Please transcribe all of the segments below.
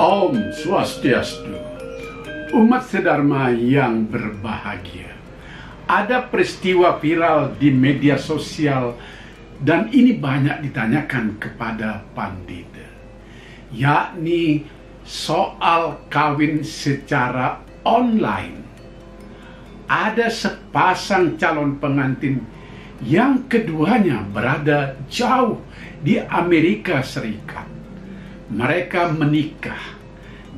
Om Swastiastu, umat sedharma yang berbahagia. Ada peristiwa viral di media sosial dan ini banyak ditanyakan kepada pandita, yakni soal kawin secara online. Ada sepasang calon pengantin yang keduanya berada jauh di Amerika Serikat. Mereka menikah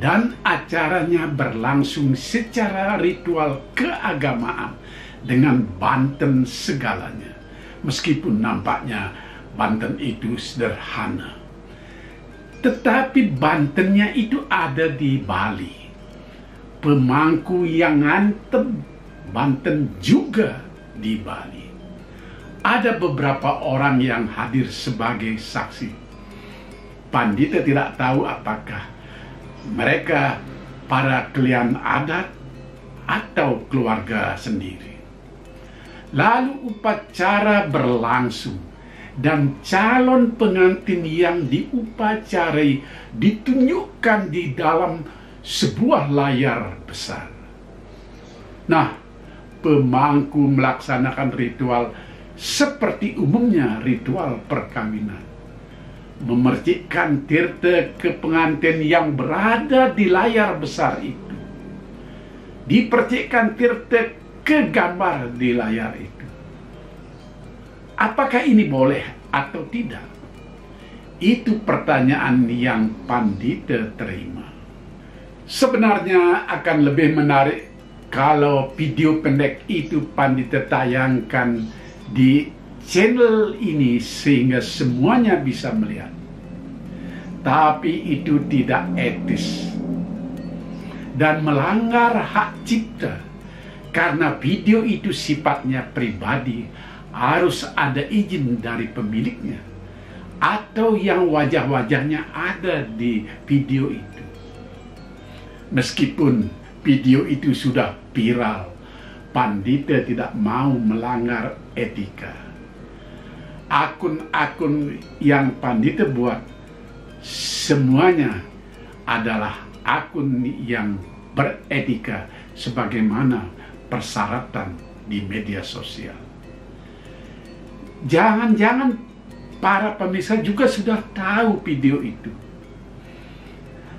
dan acaranya berlangsung secara ritual keagamaan dengan banten segalanya. Meskipun nampaknya banten itu sederhana, tetapi bantennya itu ada di Bali. Pemangku yang ngantem banten juga di Bali. Ada beberapa orang yang hadir sebagai saksi. Pandita tidak tahu apakah mereka para klien adat atau keluarga sendiri. Lalu upacara berlangsung dan calon pengantin yang diupacarai ditunjukkan di dalam sebuah layar besar. Nah, pemangku melaksanakan ritual seperti umumnya ritual perkawinan. Memercikkan tirta ke pengantin yang berada di layar besar itu. Dipercikkan tirta ke gambar di layar itu. Apakah ini boleh atau tidak? Itu pertanyaan yang pandita terima. Sebenarnya akan lebih menarik kalau video pendek itu pandita tayangkan di channel ini sehingga semuanya bisa melihat. Tapi itu tidak etis dan melanggar hak cipta karena video itu sifatnya pribadi, harus ada izin dari pemiliknya atau yang wajah-wajahnya ada di video itu. Meskipun video itu sudah viral, pandita tidak mau melanggar etika. Akun-akun yang pandita buat semuanya adalah akun yang beretika sebagaimana persyaratan di media sosial. Jangan-jangan para pemirsa juga sudah tahu video itu.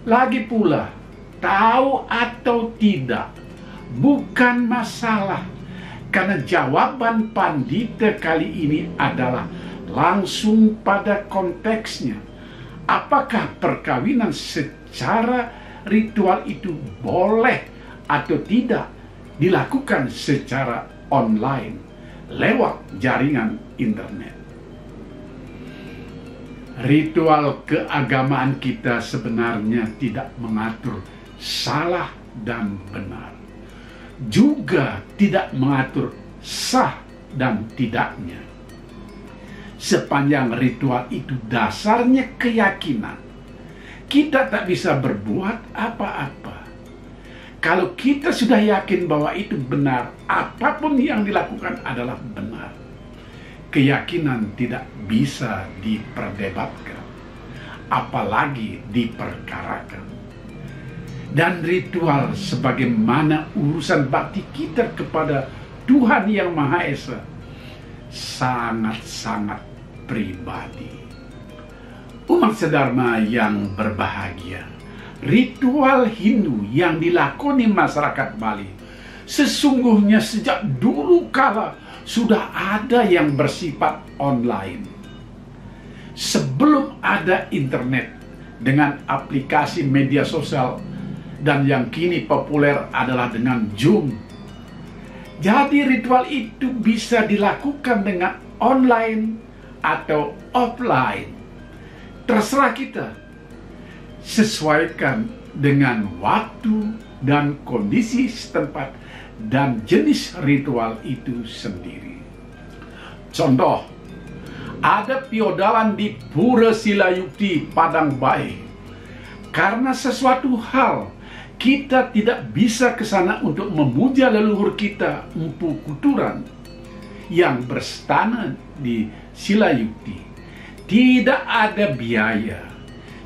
Lagi pula, tahu atau tidak bukan masalah, karena jawaban pandita kali ini adalah langsung pada konteksnya. Apakah perkawinan secara ritual itu boleh atau tidak dilakukan secara online lewat jaringan internet? Ritual keagamaan kita sebenarnya tidak mengatur salah dan benar, juga tidak mengatur sah dan tidaknya. Sepanjang ritual itu dasarnya keyakinan, kita tak bisa berbuat apa-apa. Kalau kita sudah yakin bahwa itu benar, apapun yang dilakukan adalah benar. Keyakinan tidak bisa diperdebatkan, apalagi diperkarakan. Dan ritual sebagaimana urusan bakti kita kepada Tuhan Yang Maha Esa sangat-sangat pribadi. Umat sedharma yang berbahagia, ritual Hindu yang dilakoni masyarakat Bali sesungguhnya sejak dulu kala sudah ada yang bersifat online. Sebelum ada internet dengan aplikasi media sosial dan yang kini populer adalah dengan Zoom. Jadi ritual itu bisa dilakukan dengan online atau offline. Terserah kita. Sesuaikan dengan waktu dan kondisi setempat dan jenis ritual itu sendiri. Contoh, ada piodalan di Pura Silayukti, Padang Bae. Karena sesuatu hal kita tidak bisa ke sana untuk memuja leluhur kita, Empu Kuturan, yang berstana di Silayukti. Tidak ada biaya,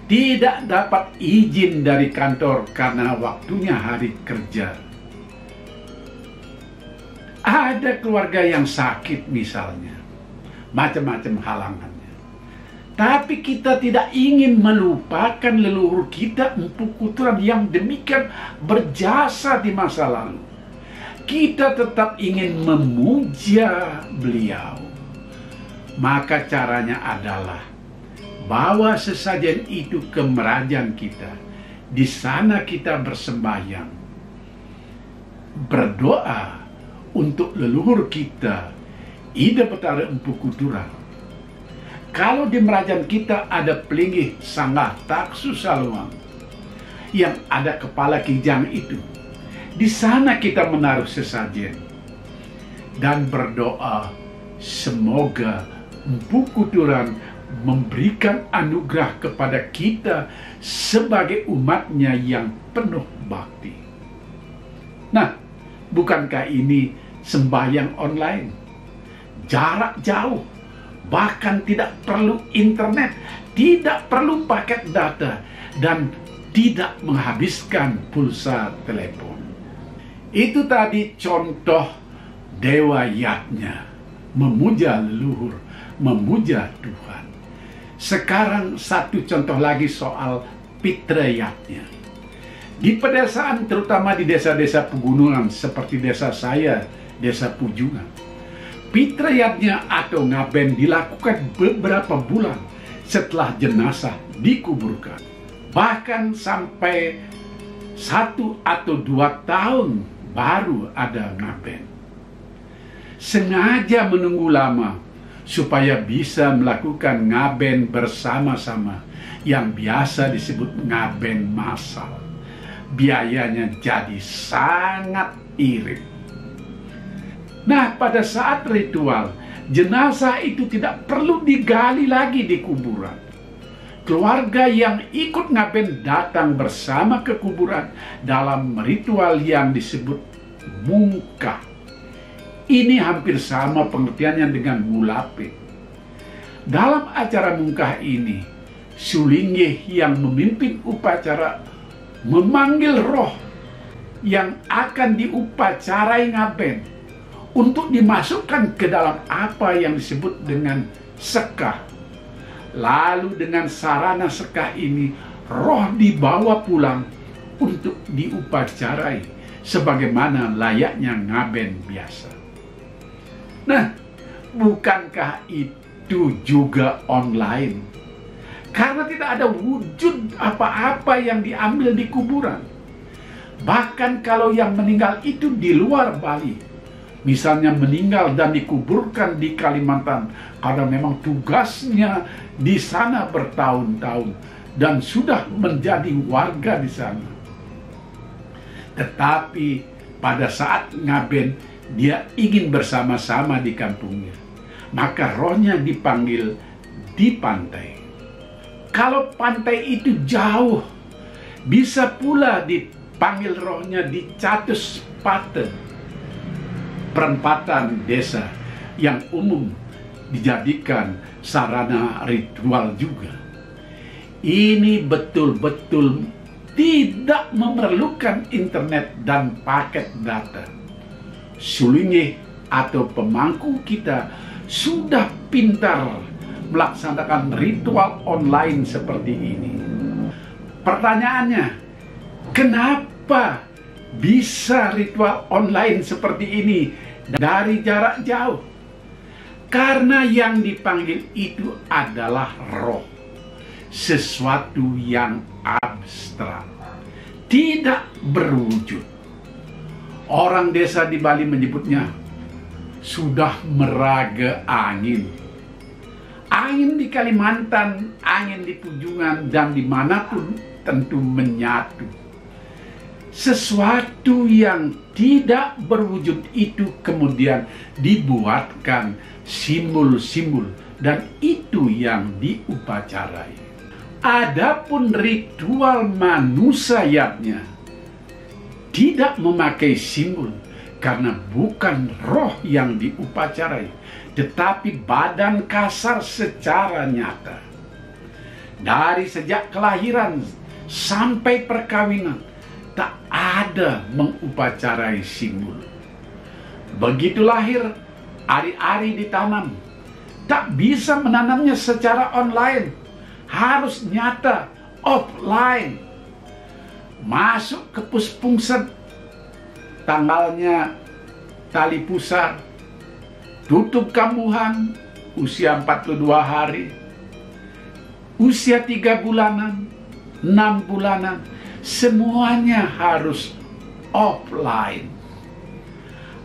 tidak dapat izin dari kantor karena waktunya hari kerja. Ada keluarga yang sakit misalnya, macam-macam halangannya. Tapi kita tidak ingin melupakan leluhur kita Empu Kuturan yang demikian berjasa di masa lalu. Kita tetap ingin memuja beliau. Maka caranya adalah bawa sesajen itu ke merajang kita. Di sana kita bersembahyang, berdoa untuk leluhur kita, Ida Betara Empu Kuturan. Kalau di merajang kita ada pelinggih Sangah Taksu Saluang yang ada kepala kijang itu, di sana kita menaruh sesajen dan berdoa semoga Empu Kuturan memberikan anugerah kepada kita sebagai umatnya yang penuh bakti. Nah, bukankah ini sembahyang online? Jarak jauh, bahkan tidak perlu internet, tidak perlu paket data, dan tidak menghabiskan pulsa telepon. Itu tadi contoh dewa yatnya, memuja leluhur, memuja Tuhan. Sekarang satu contoh lagi soal Pitrayatnya. Di pedesaan, terutama di desa-desa pegunungan seperti desa saya, desa Pujungan, Pitrayatnya atau ngaben dilakukan beberapa bulan setelah jenazah dikuburkan. Bahkan sampai 1 atau 2 tahun baru ada ngaben. Sengaja menunggu lama supaya bisa melakukan ngaben bersama-sama yang biasa disebut ngaben massal. Biayanya jadi sangat irit. Nah, pada saat ritual, jenazah itu tidak perlu digali lagi di kuburan. Keluarga yang ikut ngaben datang bersama ke kuburan dalam ritual yang disebut mungkah. Ini hampir sama pengertiannya dengan mulape. Dalam acara mungkah ini, Sulinggih yang memimpin upacara memanggil roh yang akan diupacarai ngaben untuk dimasukkan ke dalam apa yang disebut dengan sekah. Lalu dengan sarana sekah ini, roh dibawa pulang untuk diupacarai sebagaimana layaknya ngaben biasa. Nah, bukankah itu juga online? Karena tidak ada wujud apa-apa yang diambil di kuburan. Bahkan kalau yang meninggal itu di luar Bali, misalnya meninggal dan dikuburkan di Kalimantan, karena memang tugasnya di sana bertahun-tahun dan sudah menjadi warga di sana. Tetapi pada saat ngaben, dia ingin bersama-sama di kampungnya, maka rohnya dipanggil di pantai. Kalau pantai itu jauh, bisa pula dipanggil rohnya di Catus Paten, perempatan desa yang umum dijadikan sarana ritual juga. Ini betul-betul tidak memerlukan internet dan paket data. Sulinggih atau pemangku kita sudah pintar melaksanakan ritual online seperti ini. Pertanyaannya, kenapa bisa ritual online seperti ini dari jarak jauh? Karena yang dipanggil itu adalah roh, sesuatu yang abstrak, tidak berwujud. Orang desa di Bali menyebutnya sudah meraga angin. Angin di Kalimantan, angin di Pujungan, dan dimanapun tentu menyatu. Sesuatu yang tidak berwujud itu kemudian dibuatkan simbol-simbol, dan itu yang diupacarai. Adapun ritual manusayatnya tidak memakai simbol, karena bukan roh yang diupacarai, tetapi badan kasar secara nyata. Dari sejak kelahiran sampai perkawinan, tak ada mengupacarai simbol. Begitu lahir, ari-ari ditanam. Tak bisa menanamnya secara online, harus nyata, offline. Masuk ke puspungset, tanggalnya tali pusar, tutup kambuhan, usia 42 hari, usia 3 bulanan, 6 bulanan, semuanya harus offline.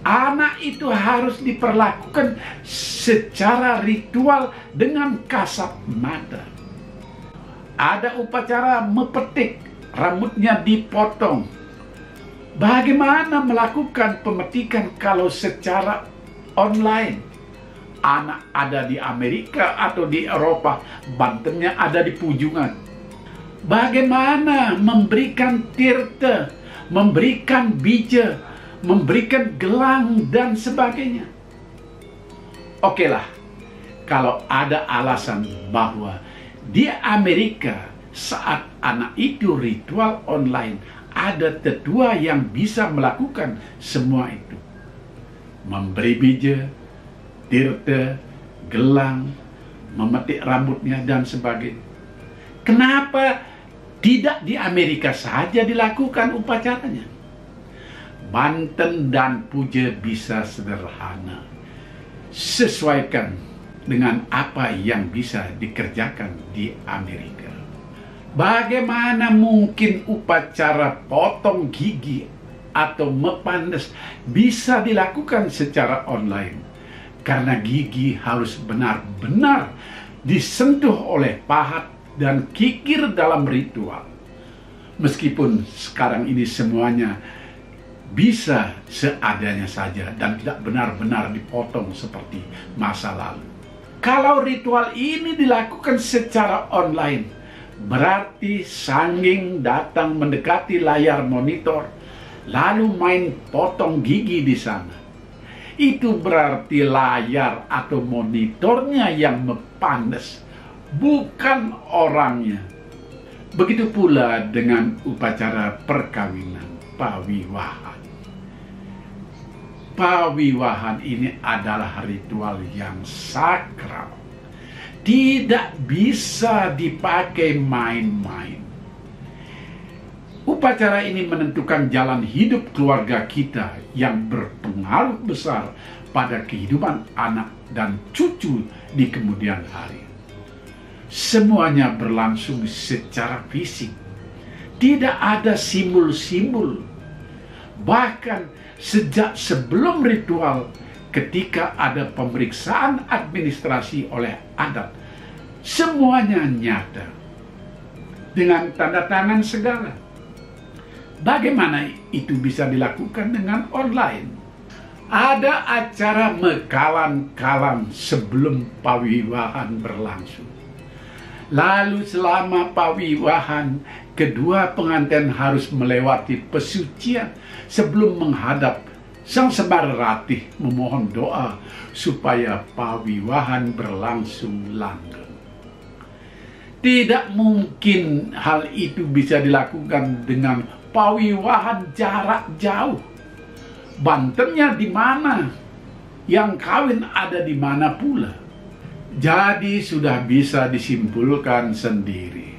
Anak itu harus diperlakukan secara ritual dengan kasat mata. Ada upacara mepetik, rambutnya dipotong. Bagaimana melakukan pemetikan kalau secara online? Anak ada di Amerika atau di Eropa, bantennya ada di Pujungan. Bagaimana memberikan tirta, memberikan bija, memberikan gelang dan sebagainya? Oke lah, kalau ada alasan bahwa di Amerika saat anak itu ritual online, ada tetua yang bisa melakukan semua itu. Memberi bija, tirta, gelang, memetik rambutnya dan sebagainya. Kenapa tidak di Amerika saja dilakukan upacaranya? Banten dan puja bisa sederhana. Sesuaikan dengan apa yang bisa dikerjakan di Amerika. Bagaimana mungkin upacara potong gigi atau mepandes bisa dilakukan secara online? Karena gigi harus benar-benar disentuh oleh pahat dan kikir dalam ritual. Meskipun sekarang ini semuanya bisa seadanya saja dan tidak benar-benar dipotong seperti masa lalu. Kalau ritual ini dilakukan secara online, berarti sanging datang mendekati layar monitor, lalu main potong gigi di sana. Itu berarti layar atau monitornya yang mepandes, bukan orangnya. Begitu pula dengan upacara perkawinan, pawiwahan. Pawiwahan ini adalah ritual yang sakral. Tidak bisa dipakai main-main. Upacara ini menentukan jalan hidup keluarga kita yang berpengaruh besar pada kehidupan anak dan cucu di kemudian hari. Semuanya berlangsung secara fisik. Tidak ada simbol-simbol. Bahkan sejak sebelum ritual, ketika ada pemeriksaan administrasi oleh adat, semuanya nyata dengan tanda tangan segala. Bagaimana itu bisa dilakukan dengan online? Ada acara mekalan-kalan sebelum pawiwahan berlangsung. Lalu selama pawiwahan, kedua pengantin harus melewati pesucian sebelum menghadap Sang Semar Ratih memohon doa supaya pawiwahan berlangsung langgeng. Tidak mungkin hal itu bisa dilakukan dengan pawiwahan jarak jauh. Bantennya di mana? Yang kawin ada di mana pula? Jadi sudah bisa disimpulkan sendiri.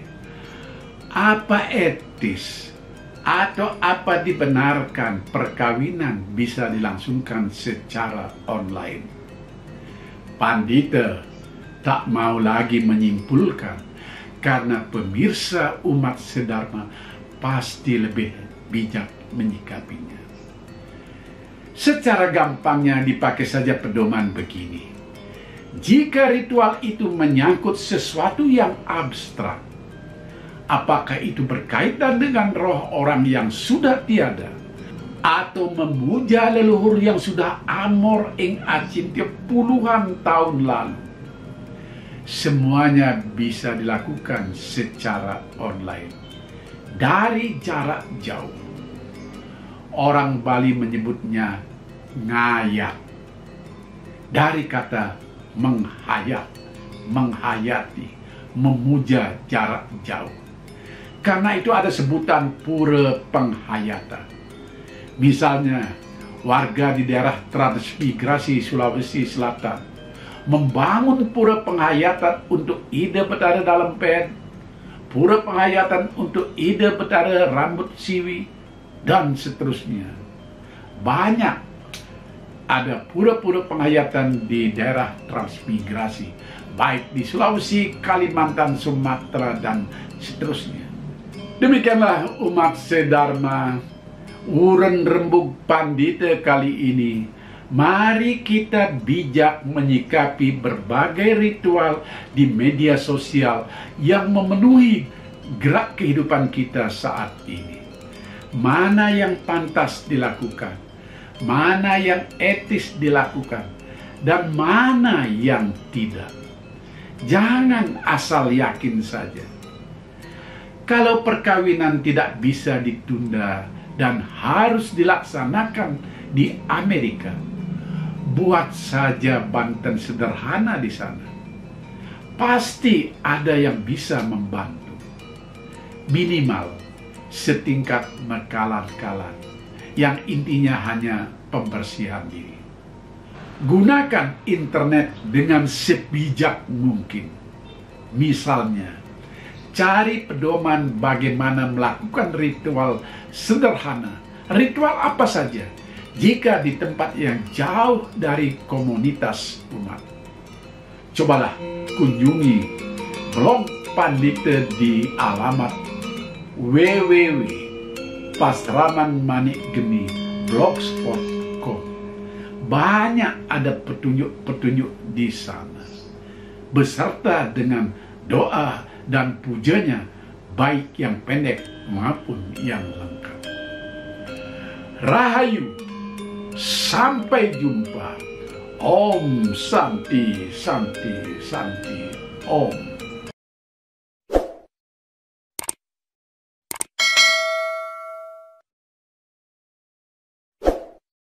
Apa etis atau apa dibenarkan perkawinan bisa dilangsungkan secara online? Pandita tak mau lagi menyimpulkan karena pemirsa umat sedharma pasti lebih bijak menyikapinya. Secara gampangnya dipakai saja pedoman begini. Jika ritual itu menyangkut sesuatu yang abstrak, apakah itu berkaitan dengan roh orang yang sudah tiada, atau memuja leluhur yang sudah amor ing acintya puluhan tahun lalu, semuanya bisa dilakukan secara online, dari jarak jauh. Orang Bali menyebutnya ngayat, dari kata menghayat, menghayati, memuja jarak jauh. Karena itu ada sebutan pura penghayatan. Misalnya, warga di daerah transmigrasi Sulawesi Selatan membangun pura penghayatan untuk ide betara dalam pen, pura penghayatan untuk ide betara rambut siwi, dan seterusnya. Banyak ada pura-pura penghayatan di daerah transmigrasi, baik di Sulawesi, Kalimantan, Sumatera, dan seterusnya. Demikianlah umat sedharma Uren Rembug Pandita kali ini. Mari kita bijak menyikapi berbagai ritual di media sosial yang memenuhi gerak kehidupan kita saat ini. Mana yang pantas dilakukan, mana yang etis dilakukan, dan mana yang tidak. Jangan asal yakin saja. Kalau perkawinan tidak bisa ditunda dan harus dilaksanakan di Amerika, buat saja Banten sederhana di sana. Pasti ada yang bisa membantu. Minimal setingkat mekalan-kalan, yang intinya hanya pembersihan diri. Gunakan internet dengan sebijak mungkin. Misalnya, cari pedoman bagaimana melakukan ritual sederhana. Ritual apa saja jika di tempat yang jauh dari komunitas umat. Cobalah kunjungi blog Pandita di alamat www.pasramanmanikgeni.blogspot.com. Banyak ada petunjuk-petunjuk di sana, beserta dengan doa dan pujanya, baik yang pendek maupun yang lengkap. Rahayu, sampai jumpa. Om Santi Santi Santi Om.